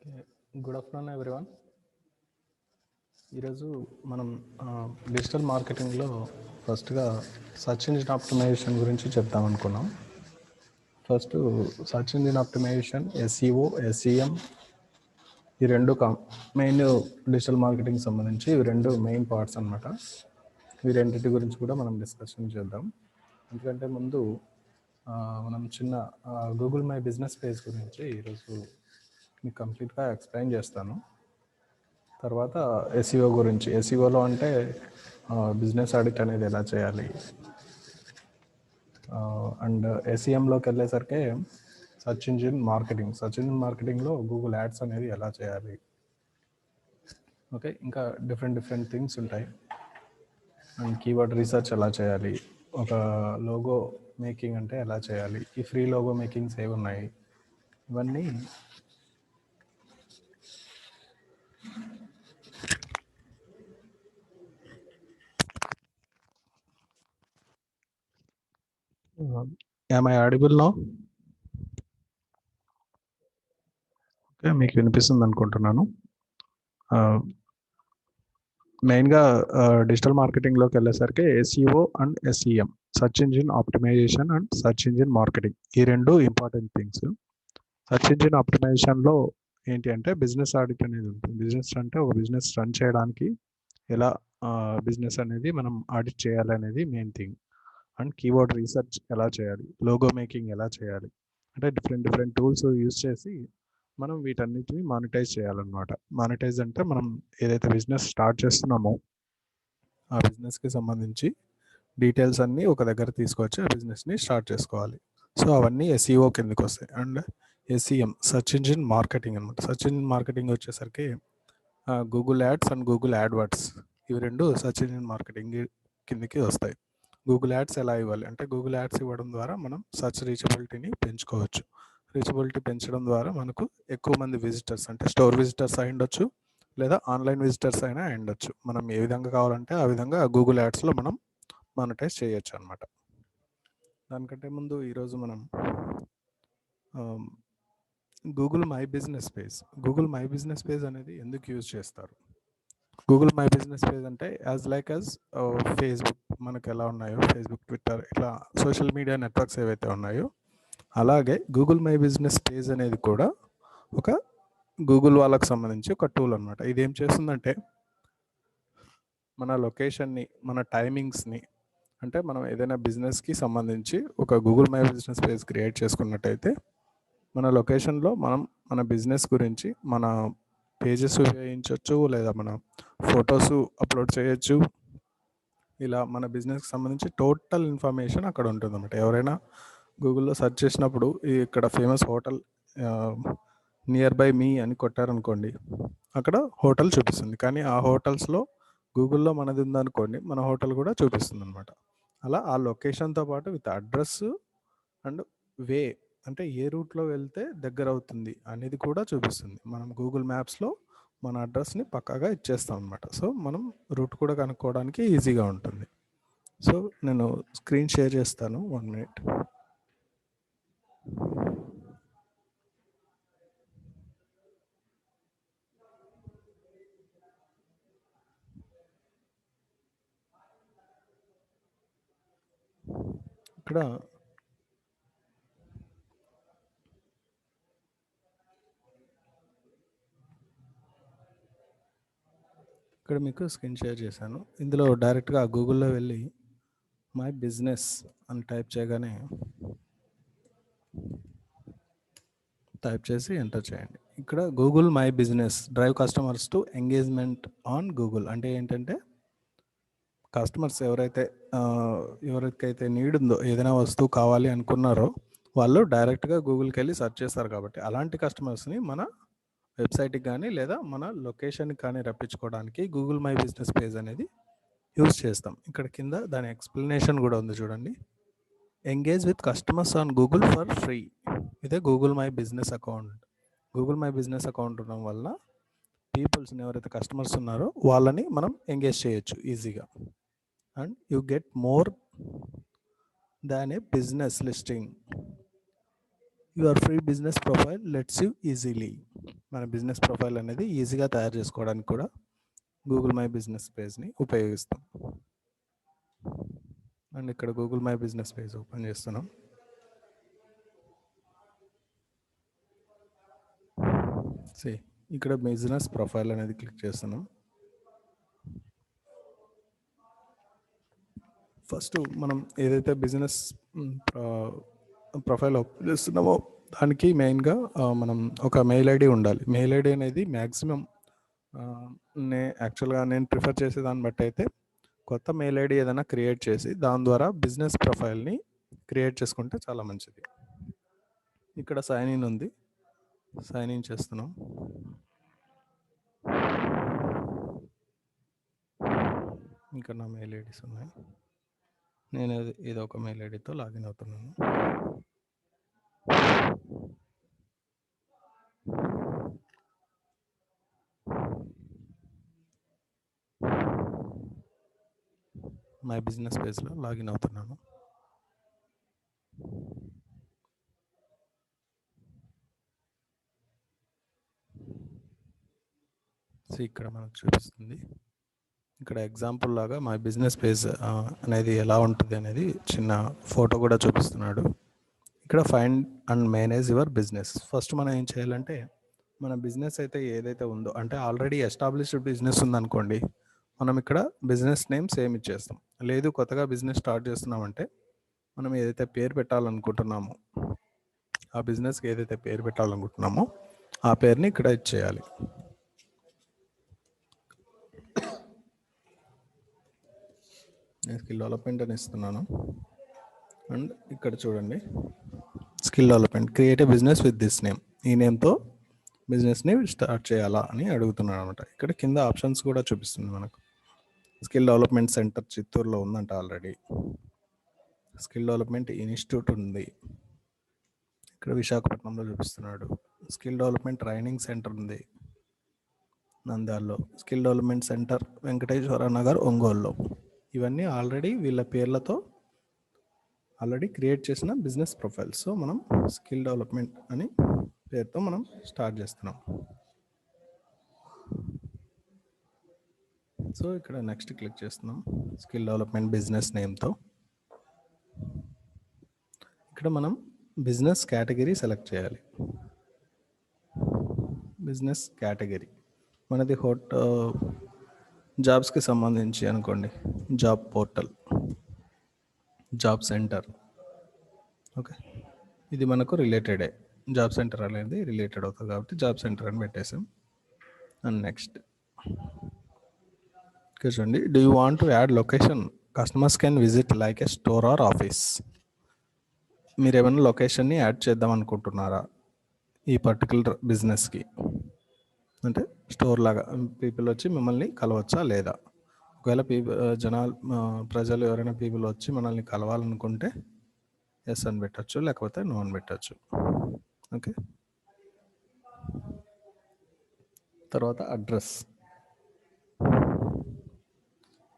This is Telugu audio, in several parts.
Okay. Good afternoon, everyone. ఈరోజు మనం డిజిటల్ మార్కెటింగ్లో ఫస్ట్గా సర్చ్ ఇంజిన్ ఆప్టిమైజేషన్ గురించి చెప్తాం అనుకున్నాం. First search engine optimisation, SEO, SEM ఈ రెండు మెయిన్ డిజిటల్ మార్కెటింగ్ సంబంధించి ఇవి రెండు మెయిన్ పార్ట్స్ అనమాట. ఈ రెండింటి గురించి కూడా మనం డిస్కషన్ చేద్దాం. ఎందుకంటే ముందు మనం చిన్న గూగుల్ మై బిజినెస్ పేజ్ గురించి ఈరోజు మీకు కంప్లీట్గా ఎక్స్ప్లెయిన్ చేస్తాను. తర్వాత ఎస్ఈఓ గురించి, ఎస్ఈఓలో అంటే బిజినెస్ ఆడిట్ అనేది ఎలా చేయాలి, అండ్ ఎస్ఈఎంలోకి వెళ్ళేసరికి సర్చ్ ఇంజిన్ మార్కెటింగ్లో గూగుల్ యాడ్స్ అనేది ఎలా చేయాలి. ఓకే, ఇంకా డిఫరెంట్ థింగ్స్ ఉంటాయి. అండ్ కీవర్డ్ రీసెర్చ్ ఎలా చేయాలి, ఒక లోగో మేకింగ్ అంటే ఎలా చేయాలి, ఈ ఫ్రీ లోగో మేకింగ్స్ ఏవి ఉన్నాయి, ఇవన్నీ am I audible now? Okay, మీకు వినిపిస్తుంది అనుకుంటున్నాను. మెయిన్గా డిజిటల్ మార్కెటింగ్లోకి వెళ్ళేసరికి SEO and SEM, search engine optimisation and search engine marketing, ఈ రెండు ఇంపార్టెంట్ థింగ్స్. సర్చ్ ఇంజిన్ ఆప్టిమైజేషన్లో ఏంటి అంటే బిజినెస్ ఆడిట్ అనేది ఉంటుంది. బిజినెస్ అంటే ఒక బిజినెస్ రన్ చేయడానికి ఎలా బిజినెస్ అనేది మనం ఆడిట్ చేయాలి అనేది main thing. And keyword research ఎలా చేయాలి, లోగో మేకింగ్ ఎలా చేయాలి, అంటే డిఫరెంట్ టూల్స్ యూజ్ చేసి మనం వీటన్నిటిని మానిటైజ్ చేయాలన్నమాట. మానిటైజ్ అంటే మనం ఏదైతే బిజినెస్ స్టార్ట్ చేస్తున్నామో ఆ బిజినెస్కి సంబంధించి డీటెయిల్స్ అన్నీ ఒక దగ్గర తీసుకొచ్చి ఆ బిజినెస్ని స్టార్ట్ చేసుకోవాలి. సో అవన్నీ ఎస్ఈఓ కిందకి వస్తాయి. And SEM, search engine marketing అనమాట. సర్చ్ ఇంజిన్ మార్కెటింగ్ వచ్చేసరికి Google ads and Google AdWords, ఇవి రెండు సర్చ్ ఇంజిన్ మార్కెటింగ్ కిందకి వస్తాయి. గూగుల్ యాడ్స్ ఎలా ఇవ్వాలి అంటే గూగుల్ యాడ్స్ ఇవ్వడం ద్వారా మనం సర్చ్ రీచబిలిటీని పెంచుకోవచ్చు. రీచబిలిటీ పెంచడం ద్వారా మనకు ఎక్కువ మంది విజిటర్స్, అంటే స్టోర్ విజిటర్స్ అయి ఉండొచ్చు లేదా ఆన్లైన్ విజిటర్స్ అయినా అయి ఉండొచ్చు. మనం ఏ విధంగా కావాలంటే ఆ విధంగా గూగుల్ యాడ్స్లో మనం మానిటైజ్ చేయొచ్చు అనమాట. దానికంటే ముందు ఈరోజు మనం గూగుల్ మై బిజినెస్ పేజ్ అనేది ఎందుకు యూజ్ చేస్తారు? గూగుల్ మై బిజినెస్ పేజ్ అంటే యాజ్ ఫేస్బుక్ మనకు ఎలా ఉన్నాయో, ఫేస్బుక్, ట్విట్టర్, ఇట్లా సోషల్ మీడియా నెట్వర్క్స్ ఏవైతే ఉన్నాయో అలాగే గూగుల్ మై బిజినెస్ పేజ్ అనేది కూడా ఒక గూగుల్ వాళ్ళకి సంబంధించి ఒక టూల్ అనమాట. ఇదేం చేస్తుందంటే మన లొకేషన్ని, మన టైమింగ్స్ని, అంటే మనం ఏదైనా బిజినెస్కి సంబంధించి ఒక Google my business page create చేసుకున్నట్టయితే మన లొకేషన్లో మనం మన బిజినెస్ గురించి మన పేజెస్ ఉపయోగించవచ్చు లేదా మన ఫొటోస్ అప్లోడ్ చేయొచ్చు. ఇలా మన బిజినెస్కి సంబంధించి టోటల్ ఇన్ఫర్మేషన్ అక్కడ ఉంటుంది అన్నమాట. ఎవరైనా గూగుల్లో సెర్చ్ చేసినప్పుడు ఇక్కడ ఫేమస్ హోటల్ నియర్ బై మీ అని కొట్టారనుకోండి, అక్కడ హోటల్ చూపిస్తుంది. కానీ ఆ హోటల్స్లో గూగుల్లో మనది ఉందనుకోండి, మన హోటల్ కూడా చూపిస్తుంది అనమాట. అలా ఆ లొకేషన్తో పాటు విత్ అడ్రస్ అండ్ వే, అంటే ఏ రూట్లో వెళ్తే దగ్గర అవుతుంది అనేది కూడా చూపిస్తుంది. మనం గూగుల్ మ్యాప్స్లో మన అడ్రస్ని పక్కాగా ఇచ్చేస్తాం అనమాట. సో మనం రూట్ కూడా కనుక్కోవడానికి ఈజీగా ఉంటుంది. సో నేను స్క్రీన్ షేర్ చేస్తాను, 1 minute. ఇక్కడ మీకు స్క్రీన్ షేర్ చేశాను. ఇందులో డైరెక్ట్గా గూగుల్లో వెళ్ళి మై బిజినెస్ అని టైప్ చేయగానే టైప్ చేసి ఎంటర్ చేయండి. ఇక్కడ Google my business drive customers to engagement on Google అంటే ఏంటంటే కస్టమర్స్ ఎవరికైతే నీడ్ ఉందో, ఏదైనా వస్తువు కావాలి అనుకున్నారో వాళ్ళు డైరెక్ట్గా గూగుల్కి వెళ్ళి సెర్చ్ చేస్తారు. కాబట్టి అలాంటి కస్టమర్స్ని మన వెబ్సైట్కి కానీ లేదా మన లొకేషన్కి కానీ రప్పించుకోవడానికి గూగుల్ మై బిజినెస్ పేజ్ అనేది యూజ్ చేస్తాం. ఇక్కడ కింద దాని ఎక్స్ప్లెనేషన్ కూడా ఉంది చూడండి. Engage with customers on Google for free. ఇదే Google my business account. Google my business account ఉండడం వల్ల పీపుల్స్ని, ఎవరైతే కస్టమర్స్ ఉన్నారో వాళ్ళని మనం ఎంగేజ్ చేయొచ్చు ఈజీగా. And you get more than A business listing. Your free business profile let's you easily. మన బిజినెస్ ప్రొఫైల్ అనేది ఈజీగా తయారు చేసుకోవడానికి కూడా గూగుల్ మై బిజినెస్ పేజ్ని ఉపయోగిస్తాం. అండ్ ఇక్కడ Google my business page open చేస్తున్నాం. ఇక్కడ బిజినెస్ ప్రొఫైల్ అనేది క్లిక్ చేస్తున్నాం. ఫస్ట్ మనం ఏదైతే బిజినెస్ ప్రొఫైల్ ఓపెన్ చేస్తున్నామో దానికి మెయిన్గా మనం ఒక మెయిల్ ఐడి ఉండాలి. మెయిల్ ఐడి అనేది మ్యాక్సిమం యాక్చువల్గా నేను ప్రిఫర్ చేసే దాన్ని బట్టి అయితే కొత్త మెయిల్ ఐడి ఏదైనా క్రియేట్ చేసి దాని ద్వారా బిజినెస్ ప్రొఫైల్ని క్రియేట్ చేసుకుంటే చాలా మంచిది. ఇక్కడ సైన్ ఇన్ ఉంది, సైన్ ఇన్ చేస్తున్నాం. ఇంకా నా మెయిల్ ఐడీస్ ఉన్నాయి. నేను ఇది ఒక మెయిల్ ఐడితో లాగిన్ అవుతున్నాను. మై బిజినెస్ పేజ్లో లాగిన్ అవుతున్నాను. ఇక్కడ మనకు చూపిస్తుంది. ఇక్కడ ఎగ్జాంపుల్ లాగా మై బిజినెస్ పేజ్ అనేది ఎలా ఉంటుంది అనేది చిన్న ఫోటో కూడా చూపిస్తున్నాడు. ఇక్కడ find and manage your business. First మనం ఏం చేయాలంటే మన బిజినెస్ అయితే ఏదైతే ఉందో, అంటే ఆల్రెడీ ఎస్టాబ్లిష్డ్ బిజినెస్ ఉందనుకోండి, మనం ఇక్కడ బిజినెస్ నేమ్ సేమ్ ఇచ్చేస్తాం. లేదు కొత్తగా బిజినెస్ స్టార్ట్ చేస్తున్నామంటే మనం ఏదైతే పేరు పెట్టాలనుకుంటున్నామో, ఆ బిజినెస్కి ఏదైతే పేరు పెట్టాలనుకుంటున్నామో ఆ పేరుని ఇక్కడ ఇచ్చేయాలి. నేను స్కిల్ డెవలప్మెంట్ అని ఇస్తున్నాను. అండ్ ఇక్కడ చూడండి, skill development, create a business with this name. ఈ నేమ్తో బిజినెస్ని స్టార్ట్ చేయాలా అని అడుగుతున్నాను అనమాట. ఇక్కడ కింద ఆప్షన్స్ కూడా చూపిస్తుంది మనకు. స్కిల్ డెవలప్మెంట్ సెంటర్ చిత్తూరులో ఉందంట ఆల్రెడీ. స్కిల్ డెవలప్మెంట్ ఇన్స్టిట్యూట్ ఉంది, ఇక్కడ విశాఖపట్నంలో చూపిస్తున్నాడు. స్కిల్ డెవలప్మెంట్ ట్రైనింగ్ సెంటర్ ఉంది నంద్యాలలో. Skill development centre Venkateswara Nagar ఒంగోలులో. ఇవన్నీ ఆల్రెడీ వీళ్ళ పేర్లతో ఆల్రెడీ క్రియేట్ చేసిన బిజినెస్ ప్రొఫైల్స్. సో మనం స్కిల్ డెవలప్మెంట్ అని పేరుతో మనం స్టార్ట్ చేస్తున్నాం. సో ఇక్కడ నెక్స్ట్ క్లిక్ చేస్తున్నాం స్కిల్ డెవలప్మెంట్ బిజినెస్ నేమ్తో. ఇక్కడ మనం బిజినెస్ కేటగిరీ సెలెక్ట్ చేయాలి. బిజినెస్ కేటగిరీ మనది జాబ్స్కి సంబంధించి అనుకోండి, job portal, job centre. Okay, ఇది మనకు రిలేటెడే, జాబ్ సెంటర్ అనేది రిలేటెడ్ అవుతుంది కాబట్టి జాబ్ సెంటర్ అని పెట్టేసాం. అండ్ నెక్స్ట్ చూడండి, do you want to add location customers can visit like a store or office. మీరు ఏమైనా లొకేషన్ని యాడ్ చేద్దాం అనుకుంటున్నారా ఈ పర్టికులర్ బిజినెస్కి? అంటే స్టోర్ లాగా పీపుల్ వచ్చి మిమ్మల్ని కలవచ్చా లేదా? ఒకవేళ ప్రజలు ఎవరైనా పీపుల్ వచ్చి మనల్ని కలవాలనుకుంటే ఎస్ అని పెట్టచ్చు, లేకపోతే నో అని పెట్టచ్చు. ఓకే, తర్వాత అడ్రస్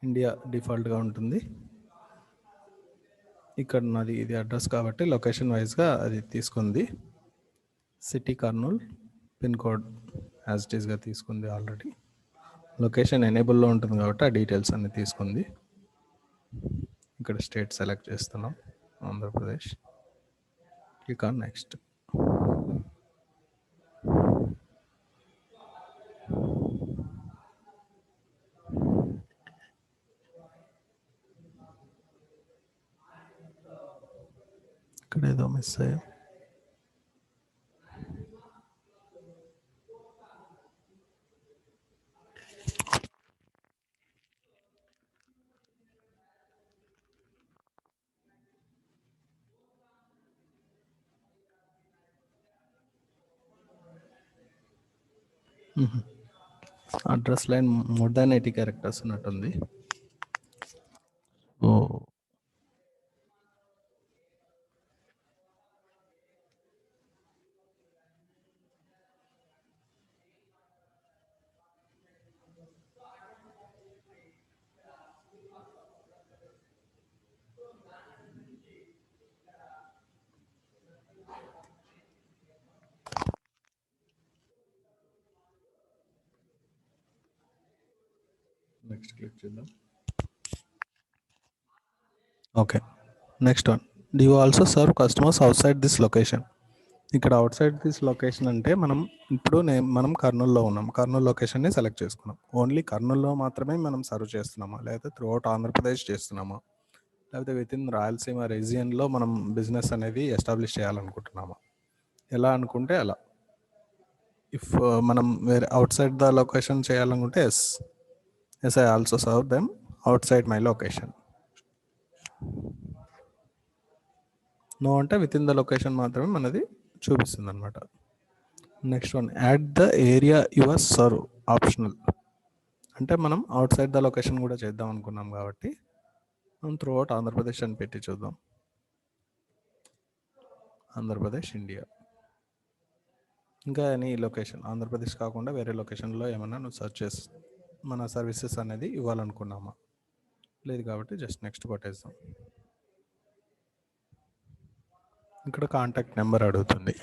ఇండియా డిఫాల్ట్గా ఉంటుంది. ఇక్కడ నాది ఇది అడ్రస్ కాబట్టి లొకేషన్ వైజ్గా అది తీసుకుంది. City Kurnool, pin code as it ఈస్గా తీసుకుంది ఆల్రెడీ. లొకేషన్ ఎనేబుల్లో ఉంటుంది కాబట్టి ఆ డీటెయిల్స్ అన్ని తీసుకుంది. ఇక్కడ స్టేట్ సెలెక్ట్ చేస్తున్నాం, ఆంధ్రప్రదేశ్. Click on next. ఇక్కడ ఏదో మిస్ అయ్యా. Address line more than 80 characters ఉన్నట్టుంది. ఓ నెక్స్ట్ క్లిక్ చేద్దాం. Okay, next one, do you also serve customers out side this location. ఇక్కడ అవుట్ సైడ్ దిస్ లొకేషన్ అంటే మనం కర్నూలులో ఉన్నాం. కర్నూలు లొకేషన్ని సెలెక్ట్ చేసుకున్నాం. ఓన్లీ కర్నూలులో మాత్రమే మనం సర్వ్ చేస్తున్నామా, లేకపోతే త్రూ అవుట్ ఆంధ్రప్రదేశ్ చేస్తున్నామా, లేకపోతే విత్ ఇన్ రాయలసీమ రీజియన్లో మనం బిజినెస్ అనేది ఎస్టాబ్లిష్ చేయాలనుకుంటున్నామా. ఎలా అనుకుంటే అలా. ఇఫ్ మనం వేరే అవుట్ సైడ్ ద లొకేషన్ చేయాలనుకుంటే yes I also serve them outside my location. No అంటే విత్ ఇన్ ద లొకేషన్ మాత్రమే మనది చూపిస్తుంది అనమాట. Next one, add the area your serve optional. అంటే మనం అవుట్ సైడ్ ద లొకేషన్ కూడా చేద్దాం అనుకున్నాం కాబట్టి మనం త్రూ అవుట్ ఆంధ్రప్రదేశ్ అని పెట్టి చూద్దాం. ఆంధ్రప్రదేశ్, ఇండియా. ఇంకా ఎనీ లొకేషన్, ఆంధ్రప్రదేశ్ కాకుండా వేరే లొకేషన్లో ఏమన్నా నువ్వు సర్చ్ చేసి మన సర్వీసెస్ అనేది ఇవ్వాలనుకున్నామా. లేదు కాబట్టి జస్ట్ నెక్స్ట్ కొట్టేస్తాం. ఇక్కడ కాంటాక్ట్ నెంబర్ అడుగుతుంది.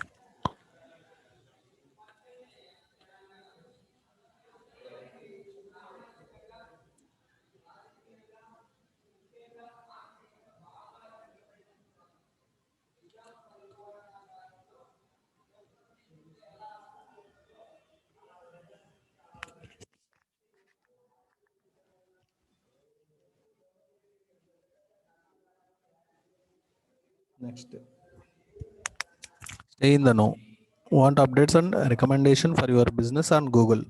Next, stay in the know, want updates and recommendation for your business on Google.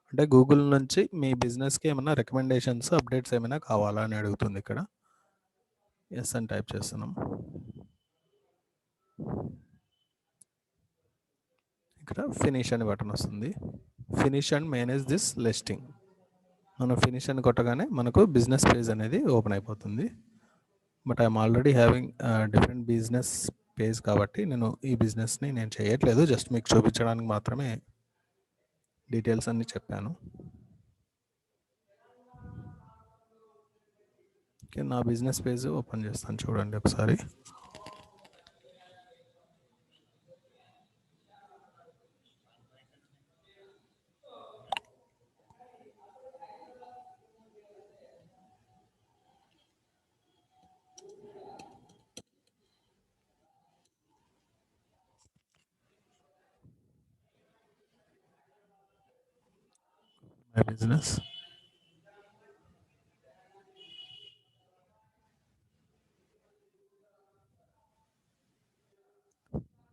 అంటే గూగుల్ నుంచి మీ బిజినెస్కి ఏమైనా రికమెండేషన్స్, అప్డేట్స్ ఏమైనా కావాలా అని అడుగుతుంది. ఇక్కడ ఎస్ అని టైప్ చేస్తున్నాం. ఇక్కడ ఫినిష్ అని బటన్ వస్తుంది. Finish and manage this listing. మనం ఫినిష్ అని కొట్టగానే మనకు బిజినెస్ పేజ్ అనేది ఓపెన్ అయిపోతుంది. But I'm already having different business page కాబట్టి నేను ఈ బిజినెస్ని నేను చేయట్లేదు, జస్ట్ మీకు చూపించడానికి మాత్రమే డీటెయిల్స్ అన్నీ చెప్పాను. ఓకే, నా బిజినెస్ పేజ్ ఓపెన్ చేస్తాను, చూడండి ఒకసారి. మై బిజినెస్,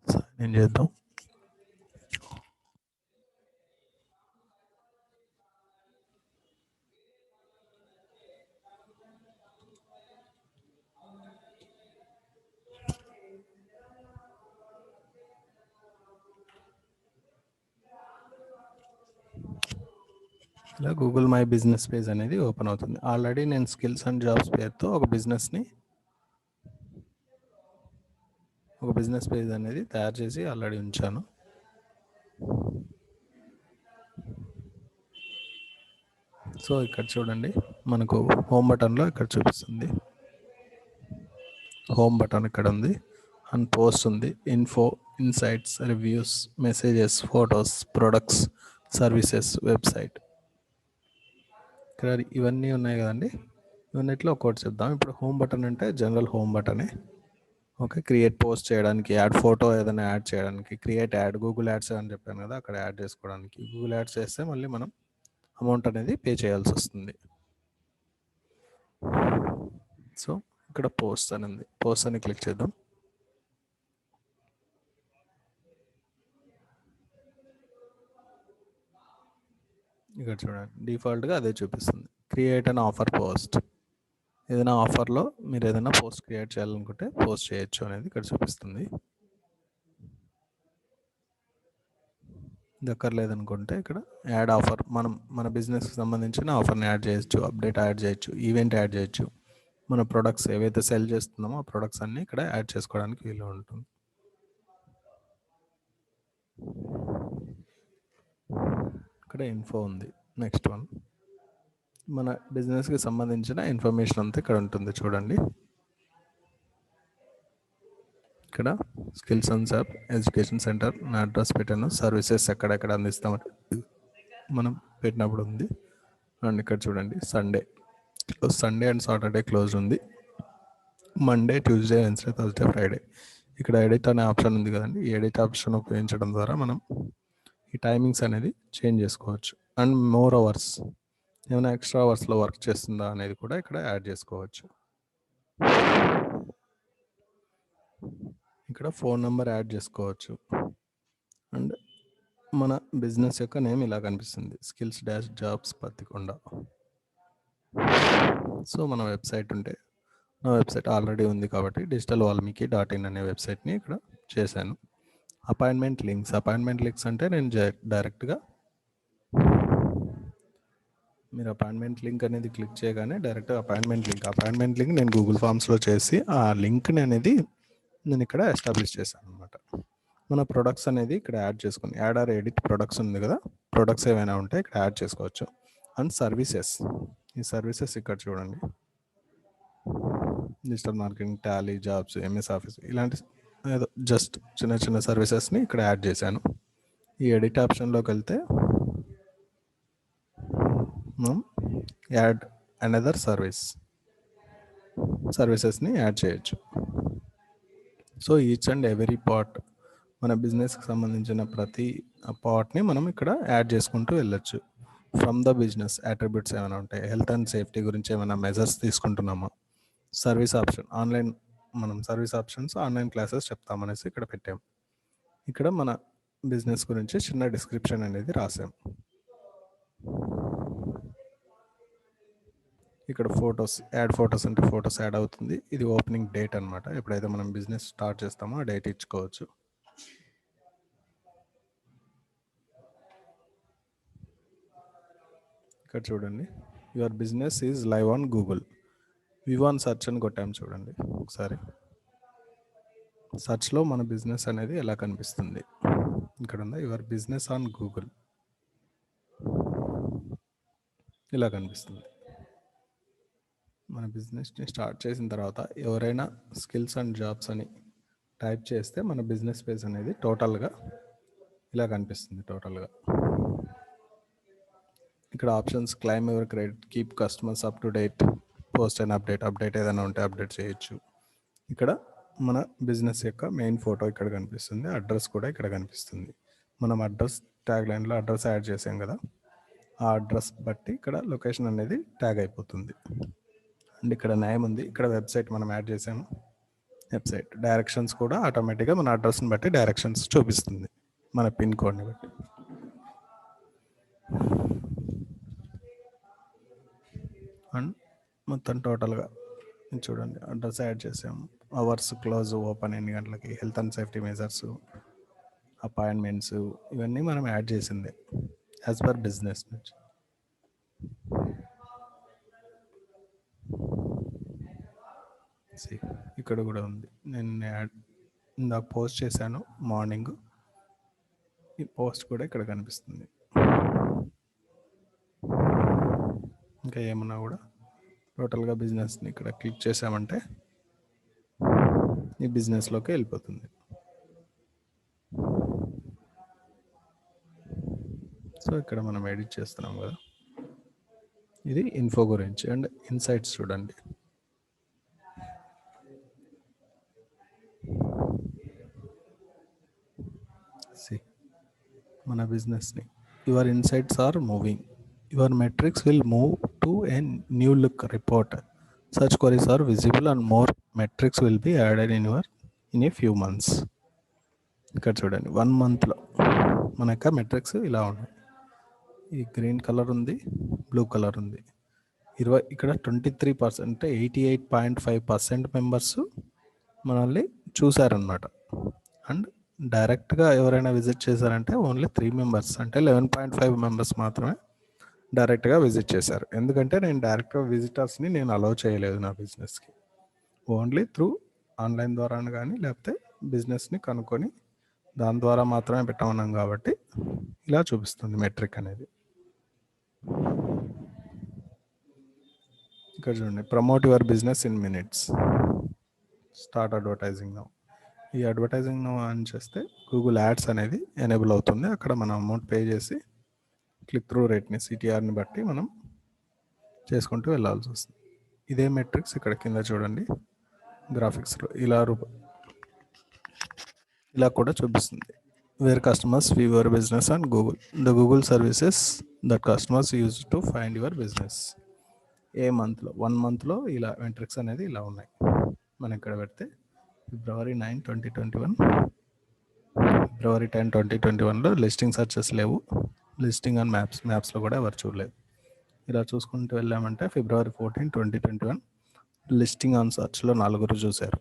సైన్ ఇన్ చేద్దాం. ఇలా గూగుల్ మై బిజినెస్ పేజ్ అనేది ఓపెన్ అవుతుంది. ఆల్రెడీ నేను స్కిల్స్ అండ్ జాబ్స్ పేరుతో ఒక బిజినెస్ పేజ్ అనేది తయారు చేసి ఆల్రెడీ ఉంచాను. సో ఇక్కడ చూడండి, మనకు హోమ్ బటన్లో ఇక్కడ చూపిస్తుంది. హోమ్ బటన్ ఇక్కడ ఉంది, అండ్ పోస్ట్ ఉంది, info, insights, reviews, messages, photos, products, services, website. ఇక్కడ ఇవన్నీ ఉన్నాయి కదండి. ఇవన్నిట్లో ఒక్కోటి చెప్దాం. ఇప్పుడు హోమ్ బటన్ అంటే జనరల్ హోమ్ బటనే. ఓకే, క్రియేట్ పోస్ట్ చేయడానికి, యాడ్ ఫోటో ఏదైనా యాడ్ చేయడానికి, క్రియేట్ యాడ్, గూగుల్ యాడ్స్ అని చెప్పాను కదా, అక్కడ యాడ్ చేసుకోవడానికి. గూగుల్ యాడ్స్ చేస్తే మళ్ళీ మనం అమౌంట్ అనేది పే చేయాల్సి వస్తుంది. సో ఇక్కడ పోస్ట్ అని ఉంది, పోస్ట్ అని క్లిక్ చేద్దాం. ఇక్కడ చూడండి, డిఫాల్ట్గా అదే చూపిస్తుంది. Create an offer post. ఏదైనా ఆఫర్లో మీరు ఏదైనా పోస్ట్ క్రియేట్ చేయాలనుకుంటే పోస్ట్ చేయొచ్చు అనేది ఇక్కడ చూపిస్తుంది. దక్కర్లేదనుకుంటే ఇక్కడ యాడ్ ఆఫర్, మన బిజినెస్కి సంబంధించిన ఆఫర్ని యాడ్ చేయొచ్చు, అప్డేట్ యాడ్ చేయొచ్చు, ఈవెంట్ యాడ్ చేయొచ్చు. మన ప్రొడక్ట్స్ ఏవైతే సెల్ చేస్తున్నామో ఆ ప్రొడక్ట్స్ అన్నీ ఇక్కడ యాడ్ చేసుకోవడానికి వీలు ఉంటుంది. ఇక్కడ ఇన్ఫో ఉంది. నెక్స్ట్ వన్, మన బిజినెస్కి సంబంధించిన ఇన్ఫర్మేషన్ అంతా ఇక్కడ ఉంటుంది. చూడండి, ఇక్కడ skills and app, education centre, నా అడ్రస్ పెట్టాను, సర్వీసెస్ ఎక్కడెక్కడ అందిస్తామని మనం పెట్టినప్పుడు ఉంది. అండ్ ఇక్కడ చూడండి, Sunday Sunday and Saturday close ఉంది. Monday, Tuesday, Wednesday, Thursday, Friday. ఇక్కడ ఎడిట్ అనే ఆప్షన్ ఉంది కదండి. ఈ ఎడిట్ ఆప్షన్ ఉపయోగించడం ద్వారా మనం ఈ టైమింగ్స్ అనేది చేంజ్ చేసుకోవచ్చు. అండ్ మోర్ అవర్స్, ఏమైనా ఎక్స్ట్రా అవర్స్లో వర్క్ చేస్తుందా అనేది కూడా ఇక్కడ యాడ్ చేసుకోవచ్చు. ఇక్కడ ఫోన్ నెంబర్ యాడ్ చేసుకోవచ్చు. అండ్ మన బిజినెస్ యొక్క నేమ్ ఇలా కనిపిస్తుంది, skills dash jobs Pattikonda. So మన వెబ్సైట్ ఉంటే, నా వెబ్సైట్ ఆల్రెడీ ఉంది కాబట్టి digitalvalmiki.in అనే వెబ్సైట్ని ఇక్కడ చేశాను. అపాయింట్మెంట్ లింక్స్ అంటే నేను డైరెక్ట్గా మీరు అపాయింట్మెంట్ లింక్ అనేది క్లిక్ చేయగానే డైరెక్ట్ అపాయింట్మెంట్ లింక్ నేను గూగుల్ ఫామ్స్లో చేసి ఆ లింక్ని అనేది నేను ఇక్కడ ఎస్టాబ్లిష్ చేశాను అనమాట. మన ప్రొడక్ట్స్ అనేది ఇక్కడ యాడ్ చేసుకుని యాడ్ ఆర్ ఎడిట్ ప్రొడక్ట్స్ ఉంది కదా, ప్రొడక్ట్స్ ఏమైనా ఉంటే ఇక్కడ యాడ్ చేసుకోవచ్చు. అండ్ సర్వీసెస్, ఈ సర్వీసెస్ ఇక్కడ చూడండి, digital marketing, Tally, jobs, MS office, ఇలాంటి ఏదో జస్ట్ చిన్న చిన్న సర్వీసెస్ని ఇక్కడ యాడ్ చేశాను. ఈ ఎడిట్ ఆప్షన్లోకి వెళ్తే మనం యాడ్ అనదర్ సర్వీసెస్ని యాడ్ చేయొచ్చు. So each and every part, మన బిజినెస్కి సంబంధించిన ప్రతి పార్ట్ని మనం ఇక్కడ యాడ్ చేసుకుంటూ వెళ్ళొచ్చు. ఫ్రమ్ ద బిజినెస్ అట్రిబ్యూట్స్ ఏమైనా ఉంటాయి, హెల్త్ అండ్ సేఫ్టీ గురించి ఏమైనా మెజర్స్ తీసుకుంటున్నామా, సర్వీస్ ఆప్షన్, మనం సర్వీస్ ఆప్షన్స్, ఆన్లైన్ క్లాసెస్ చెప్తామనేసి ఇక్కడ పెట్టాం. ఇక్కడ మన బిజినెస్ గురించి చిన్న డిస్క్రిప్షన్ అనేది రాసాం. ఇక్కడ యాడ్ ఫొటోస్ అంటే ఫొటోస్ యాడ్ అవుతుంది. ఇది ఓపెనింగ్ డేట్ అనమాట, ఎప్పుడైతే మనం బిజినెస్ స్టార్ట్ చేస్తామో ఆ డేట్ ఇచ్చుకోవచ్చు. ఇక్కడ చూడండి, your business is live on Google. Vivaan search అని కొట్టాము చూడండి ఒకసారి. సర్చ్లో మన బిజినెస్ అనేది ఎలా కనిపిస్తుంది, ఇక్కడ ఉందా యువర్ బిజినెస్ ఆన్ గూగుల్, ఇలా కనిపిస్తుంది. మన బిజినెస్ని స్టార్ట్ చేసిన తర్వాత ఎవరైనా స్కిల్స్ అండ్ జాబ్స్ అని టైప్ చేస్తే మన బిజినెస్ పేజ్ అనేది టోటల్గా ఇలా కనిపిస్తుంది. ఇక్కడ options, claim your credit, keep customers up to date, post and update ఏదైనా ఉంటే అప్డేట్ చేయొచ్చు. ఇక్కడ మన బిజినెస్ యొక్క మెయిన్ ఫోటో ఇక్కడ కనిపిస్తుంది, అడ్రస్ కూడా ఇక్కడ కనిపిస్తుంది. మనం అడ్రస్ ట్యాగ్ లైన్లో అడ్రస్ యాడ్ చేసాం కదా, ఆ అడ్రస్ బట్టి ఇక్కడ లొకేషన్ అనేది ట్యాగ్ అయిపోతుంది. అండ్ ఇక్కడ నేమ్ ఉంది, ఇక్కడ వెబ్సైట్ మనం యాడ్ చేసాము, వెబ్సైట్ డైరెక్షన్స్ కూడా ఆటోమేటిక్గా మన అడ్రస్ని బట్టి డైరెక్షన్స్ చూపిస్తుంది, మన పిన్ కోడ్ని బట్టి. అండ్ మొత్తం టోటల్గా చూడండి, అడ్రస్ యాడ్ చేసాము, అవర్స్, క్లోజ్, ఓపెన్ ఎన్ని గంటలకి, health and safety measures, appointments, ఇవన్నీ మనం యాడ్ చేసిందే యాజ్ పర్ బిజినెస్ నుంచి. ఇక్కడ కూడా ఉంది, నేను ఇందాక పోస్ట్ చేశాను మార్నింగ్, ఈ పోస్ట్ కూడా ఇక్కడ కనిపిస్తుంది. ఇంకా ఏమన్నా కూడా టోటల్గా బిజినెస్ని ఇక్కడ క్లిక్ చేసామంటే ఈ బిజినెస్లోకి వెళ్ళిపోతుంది. సో ఇక్కడ మనం ఎడిట్ చేస్తున్నాం కదా, ఇది ఇన్ఫో గురించి. అండ్ ఇన్సైట్స్ చూడండి, మన బిజినెస్ని, your insights are moving, your metrics will move to a new look report, such queries are visible and more metrics will be added in a few months. ఇక్కడ చూడండి 1 monthలో మన యొక్క మెట్రిక్స్ ఇలా ఉన్నాయి. ఈ గ్రీన్ కలర్ ఉంది, బ్లూ కలర్ ఉంది. ఇక్కడ 23% అంటే 88.5% మెంబర్స్ మనల్ని చూసారనమాట. అండ్ డైరెక్ట్గా ఎవరైనా విజిట్ చేశారంటే ఓన్లీ 3 members, అంటే 11.5 members మాత్రమే డైరెక్ట్గా విజిట్ చేశారు. ఎందుకంటే నేను డైరెక్ట్గా విజిటర్స్ని నేను అలౌ చేయలేదు నా బిజినెస్కి, ఓన్లీ త్రూ ఆన్లైన్ ద్వారా కానీ లేకపోతే బిజినెస్ని కనుక్కొని దాని ద్వారా మాత్రమే పెట్టమన్నాం కాబట్టి ఇలా చూపిస్తుంది మెట్రిక్ అనేది. ఇక్కడ చూడండి, promote your business in minutes, start advertising now. ఈ అడ్వర్టైజింగ్ నౌ ఆన్ చేస్తే గూగుల్ యాడ్స్ అనేది ఎనేబుల్ అవుతుంది. అక్కడ మనం అమౌంట్ పే చేసి క్లిక్ త్రూ రేట్ని, సిటిఆర్ని బట్టి మనం చేసుకుంటూ వెళ్ళాల్సి వస్తుంది. ఇదే మెట్రిక్స్ ఇక్కడ కింద చూడండి గ్రాఫిక్స్లో ఇలా కూడా చూపిస్తుంది. Where customers view your business on Google, the Google services that customers use to find your business. ఏ మంత్లో 1 మంత్లో ఇలా మెట్రిక్స్ అనేది ఇలా ఉన్నాయి. మనం ఇక్కడ పెడితే February 9, 2021, February 10, 2021లో లిస్టింగ్ సర్చెస్ లేవు. లిస్టింగ్ అండ్ మ్యాప్స్లో కూడా ఎవరు చూడలేదు. ఇలా చూసుకుంటూ వెళ్ళామంటే February 14, 2021 లిస్టింగ్ ఆన్ సర్చ్లో 4 చూశారు.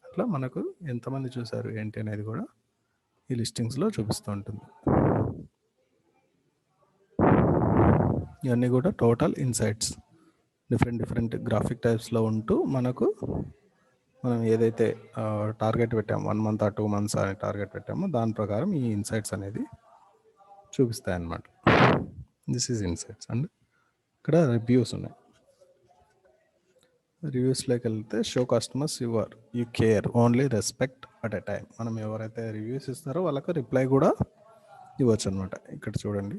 అట్లా మనకు ఎంతమంది చూశారు ఏంటి అనేది కూడా ఈ లిస్టింగ్స్లో చూపిస్తూ ఉంటుంది. ఇవన్నీ కూడా టోటల్ ఇన్సైట్స్ డిఫరెంట్ గ్రాఫిక్ టైప్స్లో ఉంటూ మనం ఏదైతే టార్గెట్ పెట్టామో 1 మంత్ 2 మంత్స్ అని టార్గెట్ పెట్టామో దాని ప్రకారం ఈ ఇన్సైట్స్ అనేది చూపిస్తాయి అన్నమాట. This is insights. అండ్ ఇక్కడ రివ్యూస్ ఉన్నాయి. రివ్యూస్లోకి వెళ్తే show customers you care only respect at a time. మనం ఎవరైతే రివ్యూస్ ఇస్తారో వాళ్ళకు రిప్లై కూడా ఇవ్వచ్చు అనమాట. ఇక్కడ చూడండి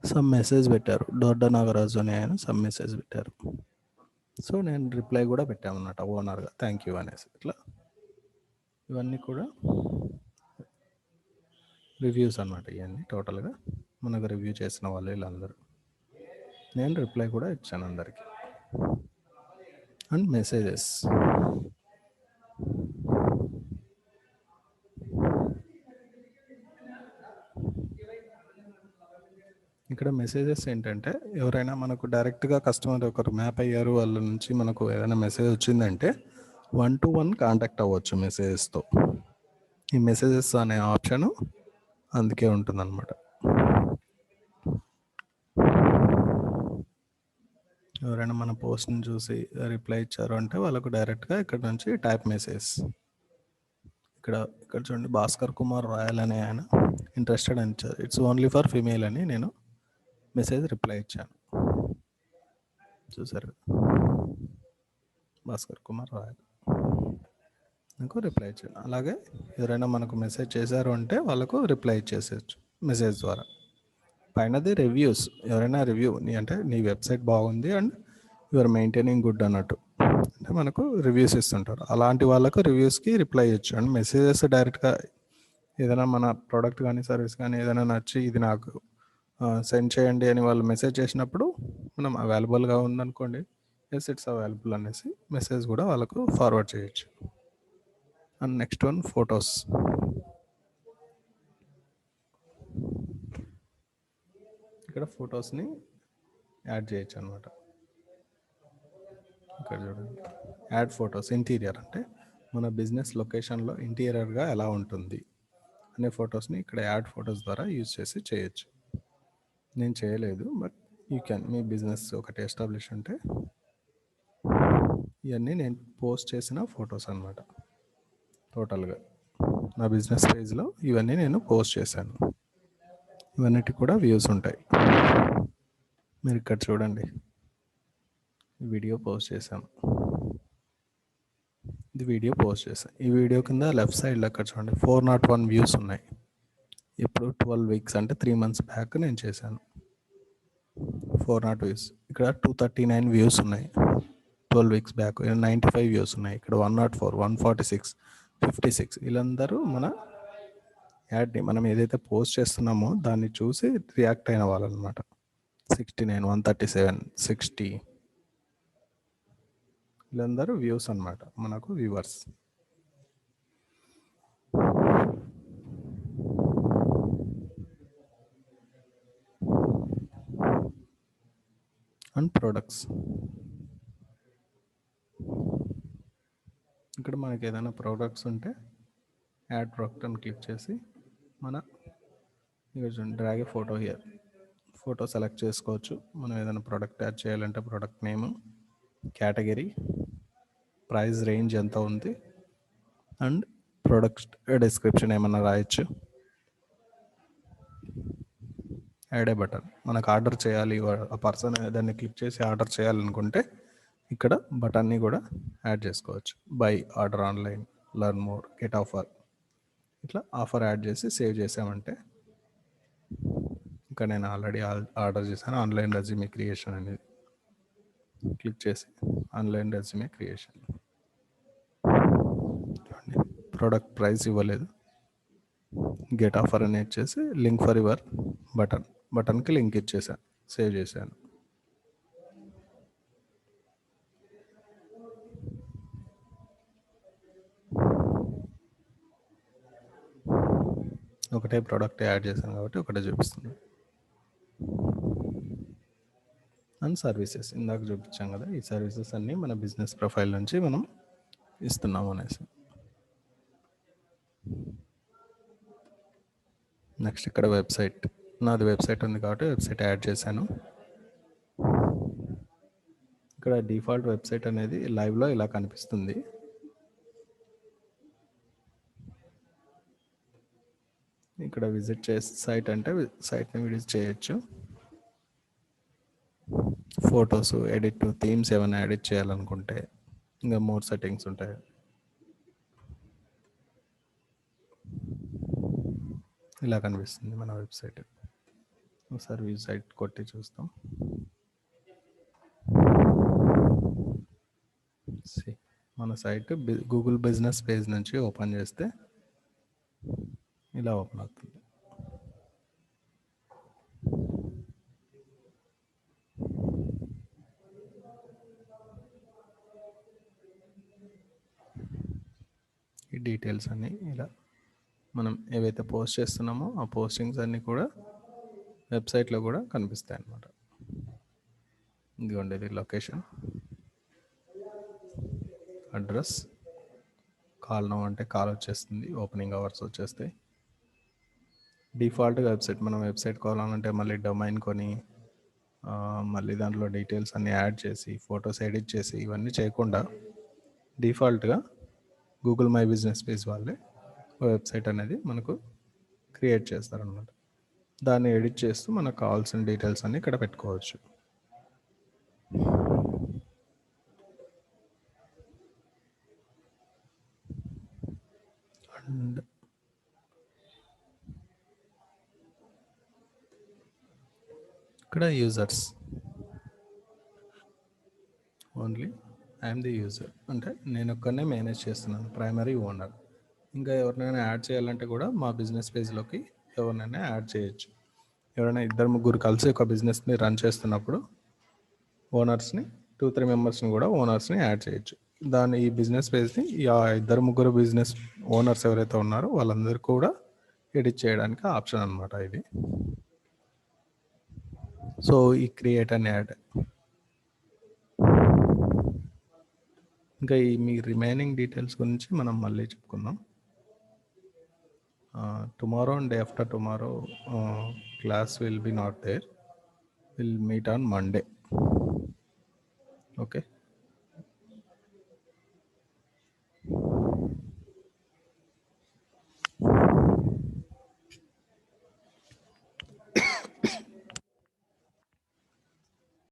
సమ్ మెసేజ్ పెట్టారు, దొడ్డ నాగరాజు అని ఆయన సమ్ మెసేజ్ పెట్టారు. సో నేను రిప్లై కూడా పెట్టామన్నమాట ఓనర్గా, థ్యాంక్ యూ అనేసి. ఇట్లా ఇవన్నీ కూడా రివ్యూస్ అనమాట. ఇవన్నీ టోటల్గా మనకు రివ్యూ చేసిన వాళ్ళు వీళ్ళందరూ. నేను రిప్లై కూడా ఇచ్చాను అందరికీ. అండ్ మెసేజెస్, ఇక్కడ మెసేజెస్ ఏంటంటే ఎవరైనా మనకు డైరెక్ట్గా కస్టమర్ ఒకరు మ్యాప్ అయ్యారు, వాళ్ళ నుంచి మనకు ఏదైనా మెసేజ్ వచ్చిందంటే 1-to-1 కాంటాక్ట్ అవ్వచ్చు మెసేజెస్తో. ఈ మెసేజెస్ అనే ఆప్షను అందుకే ఉంటుందన్నమాట. ఎవరైనా మన పోస్ట్ని చూసి రిప్లై ఇచ్చారు అంటే వాళ్ళకు డైరెక్ట్గా ఇక్కడ నుంచి టైప్ మెసేజ్. ఇక్కడ చూడండి భాస్కర్ కుమార్ రాయల్ అనే ఆయన ఇంట్రెస్టెడ్ అని ఇచ్చారు. ఇట్స్ ఓన్లీ ఫర్ ఫీమేల్ అని నేను మెసేజ్ రిప్లై ఇచ్చాను. చూసారు భాస్కర్ కుమార్ రాయల్ నాకు రిప్లై ఇచ్చాను. అలాగే ఎవరైనా మనకు మెసేజ్ చేశారు అంటే వాళ్ళకు రిప్లై ఇచ్చేసేయచ్చు మెసేజ్ ద్వారా. పైనది రివ్యూస్, ఎవరైనా రివ్యూ అంటే నీ వెబ్సైట్ బాగుంది అండ్ యువర్ మెయింటైనింగ్ గుడ్ అన్నట్టు అంటే మనకు రివ్యూస్ ఇస్తుంటారు. అలాంటి వాళ్ళకు రివ్యూస్కి రిప్లై ఇచ్చు. అండ్ మెసేజెస్ డైరెక్ట్గా ఏదైనా మన ప్రోడక్ట్ కానీ సర్వీస్ కానీ ఏదైనా నచ్చి ఇది నాకు సెండ్ చేయండి అని వాళ్ళు మెసేజ్ చేసినప్పుడు మనం అవైలబుల్గా ఉందనుకోండి, ఎస్ ఇట్స్ అవైలబుల్ అనేసి మెసేజ్ కూడా వాళ్ళకు ఫార్వర్డ్ చేయొచ్చు. And next one photos. ఇక్కడ ఫొటోస్ని యాడ్ చేయొచ్చు అనమాట. ఇక్కడ చూడండి యాడ్ ఫొటోస్ ఇంటీరియర్ అంటే మన బిజినెస్ లొకేషన్లో ఇంటీరియర్గా ఎలా ఉంటుంది అనే ఫొటోస్ని ఇక్కడ యాడ్ ఫొటోస్ ద్వారా యూజ్ చేసి చేయొచ్చు. నేను చేయలేదు, but you can. Me business ఒకటి ఎస్టాబ్లిష్ ఉంటే ఇవన్నీ నేను పోస్ట్ చేసిన ఫొటోస్ అనమాట. టోటల్గా నా బిజినెస్ పేజ్లో ఇవన్నీ నేను పోస్ట్ చేశాను. ఇవన్నిటికి కూడా వ్యూస్ ఉంటాయి. మీరు ఇక్కడ చూడండి వీడియో పోస్ట్ చేశాను. ఇది వీడియో పోస్ట్ చేశాను. ఈ వీడియో కింద లెఫ్ట్ సైడ్లో అక్కడ చూడండి 401 వ్యూస్ ఉన్నాయి. ఇప్పుడు 12 వీక్స్ అంటే 3 months బ్యాక్ నేను చేశాను. 400 వ్యూస్. ఇక్కడ 239 వ్యూస్ ఉన్నాయి 12 వీక్స్ బ్యాక్. 95 వ్యూస్ ఉన్నాయి. ఇక్కడ 104, 146, 56. వీళ్ళందరూ మన యాడ్ని మనం ఏదైతే పోస్ట్ చేస్తున్నామో దాన్ని చూసి రియాక్ట్ అయిన వాళ్ళు అనమాట. 69, 137, 60 వీళ్ళందరూ వ్యూస్ అనమాట, మనకు వ్యూవర్స్. And products. ఇక్కడ మనకి ఏదైనా ప్రోడక్ట్స్ ఉంటే యాడ్ ప్రోడక్ట్ అని క్లిక్ చేసి మన ఇక్కడ చూడండి drag A photo here. Photo select చేసుకోవచ్చు. మనం ఏదైనా ప్రోడక్ట్ యాడ్ చేయాలంటే product name, category, price range ఎంత ఉంది అండ్ ప్రోడక్ట్ డిస్క్రిప్షన్ ఏమన్నా రాయొచ్చు. యాడ్ ఏ బటన్. మనకు ఆర్డర్ చేయాలి, ఆ పర్సన్ దాన్ని క్లిక్ చేసి ఆర్డర్ చేయాలనుకుంటే ఇక్కడ బటన్ని కూడా యాడ్ చేసుకోవచ్చు. By, order online, learn more, get offer. ఇట్లా ఆఫర్ యాడ్ చేసి సేవ్ చేసామంటే ఇంకా నేను ఆల్రెడీ ఆర్డర్ చేశాను ఆన్లైన్ రెజ్యూమే క్రియేషన్ అనేది. క్లిక్ చేసి online resume creation. Product price ఇవ్వలేదు, గెట్ ఆఫర్ అని ఇచ్చేసి లింక్ ఫర్ యువర్ బటన్కి లింక్ ఇచ్చేసాను, సేవ్ చేశాను. ఒకటే ప్రోడక్ట్ యాడ్ చేశాను కాబట్టి ఒకటే చూపిస్తుంది. అండ్ సర్వీసెస్ ఇందాక చూపించాం కదా, ఈ సర్వీసెస్ అన్నీ మన బిజినెస్ ప్రొఫైల్ నుంచి మనం ఇస్తున్నాం అనేసి. నెక్స్ట్ ఇక్కడ వెబ్సైట్, నాది వెబ్సైట్ ఉంది కాబట్టి వెబ్సైట్ యాడ్ చేశాను. ఇక్కడ డిఫాల్ట్ వెబ్సైట్ అనేది లైవ్లో ఇలా కనిపిస్తుంది. ఇక్కడ విజిట్ చేసి సైట్ అంటే సైట్ని విజిట్ చేయొచ్చు. ఫొటోస్ ఎడిట్, థీమ్స్ ఏమైనా ఎడిట్ చేయాలనుకుంటే ఇంకా మోర్ సెట్టింగ్స్ ఉంటాయి. ఇలా కనిపిస్తుంది మన వెబ్సైట్. ఒకసారి వెబ్సైట్ కొట్టి చూస్తాం. మన సైట్ గూగుల్ బిజినెస్ పేజ్ నుంచి ఓపెన్ చేస్తే ఇలా ఓపెన్ అవుతుంది. ఈ డీటెయిల్స్ అన్నీ ఇలా మనం ఏవైతే పోస్ట్ చేస్తున్నామో ఆ పోస్టింగ్స్ అన్నీ కూడా వెబ్సైట్లో కూడా కనిపిస్తాయి అన్నమాట. ఇదిగోండి, ఇది లొకేషన్, అడ్రస్, కాల్ నౌ అంటే కాల్ వచ్చేస్తుంది, ఓపెనింగ్ అవర్స్ వచ్చేస్తాయి. డిఫాల్ట్గా వెబ్సైట్, మనం వెబ్సైట్ కావాలంటే మళ్ళీ డొమైన్ కొని మళ్ళీ దాంట్లో డీటెయిల్స్ అన్నీ యాడ్ చేసి ఫొటోస్ ఎడిట్ చేసి ఇవన్నీ చేయకుండా డిఫాల్ట్గా గూగుల్ మై బిజినెస్ పేజ్ వాళ్ళే వెబ్సైట్ అనేది మనకు క్రియేట్ చేస్తారనమాట. దాన్ని ఎడిట్ చేస్తూ మనకు కావాల్సిన డీటెయిల్స్ అన్నీ ఇక్కడ పెట్టుకోవచ్చు. అండ్ ఇక్కడ users, only I'm the user అంటే నేను ఒక్కనే మేనేజ్ చేస్తున్నాను, ప్రైమరీ ఓనర్. ఇంకా ఎవరినైనా యాడ్ చేయాలంటే కూడా మా బిజినెస్ పేజ్లోకి ఎవరినైనా యాడ్ చేయొచ్చు. ఎవరైనా 2-3 కలిసి ఒక బిజినెస్ని రన్ చేస్తున్నప్పుడు ఓనర్స్ని 2-3 మెంబర్స్ని కూడా ఓనర్స్ని యాడ్ చేయొచ్చు. దాన్ని ఈ బిజినెస్ పేజ్ని 2-3 బిజినెస్ ఓనర్స్ ఎవరైతే ఉన్నారో వాళ్ళందరూ కూడా ఎడిట్ చేయడానికి ఆప్షన్ అనమాట ఇది. సో ఈ క్రియేట్ అండ్ యాడ్. ఇంకా ఈ మీ రిమైనింగ్ డీటెయిల్స్ గురించి మనం మళ్ళీ చెప్పుకుందాం. Tomorrow and day after tomorrow class will be not there, will meet on Monday. Okay.